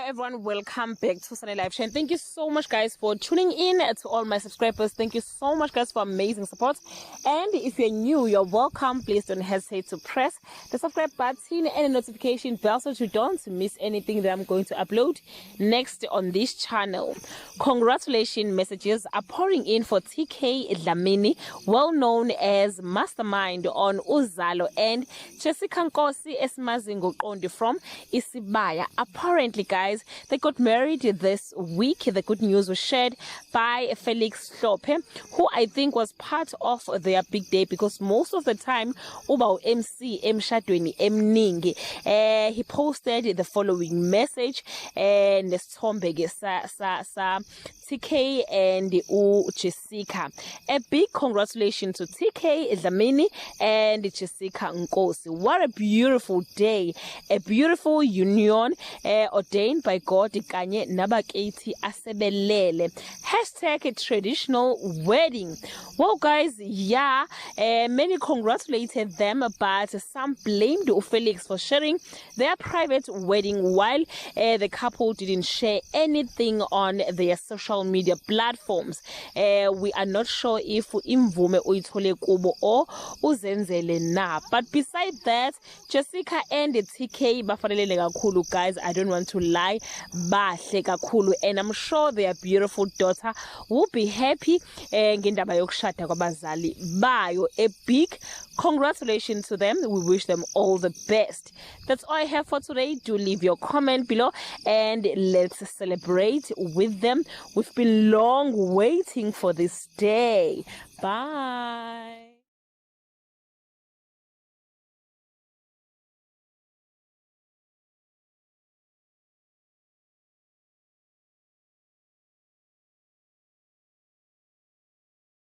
everyone, welcome back to Sunday Live Show. Thank you so much guys for tuning in. To all my subscribers, thank you so much guys for amazing support. And if you're new, you're welcome. Please don't hesitate to press the subscribe button and the notification bell so you don't miss anything that I'm going to upload next on this channel. Congratulations messages are pouring in for TK Dlamini, well known as Mastermind on Uzalo, and Jessica Nkosi esimazingo qondi from Isibaya. Apparently guys, they got married this week. The good news was shared by Felix Hlophe, who I think was part of their big day, because most of the time uba MC emshadweni emningi. He posted the following message and nesithombe ke sa TK and Jessica. A big congratulations to TK Dlamini and Jessica Nkosi. What a beautiful day, a beautiful union ordained by God kanye nabaketi asebelele. Hashtag traditional wedding. Well guys, yeah, many congratulated them, but some blamed Felix for sharing their private wedding while the couple didn't share anything on their social media platforms. We are not sure if imvume uyithole kubo or uzenzele na. But besides that, Jessica and TK bafanelele kakhulu guys. I don't want to lie, bahle kakhulu, and I'm sure their beautiful daughter will be happy ngendaba yokushada kwabazali bayo. A big congratulations to them. We wish them all the best. That's all I have for today. Do leave your comment below and let's celebrate with them. We've been long waiting for this day. Bye.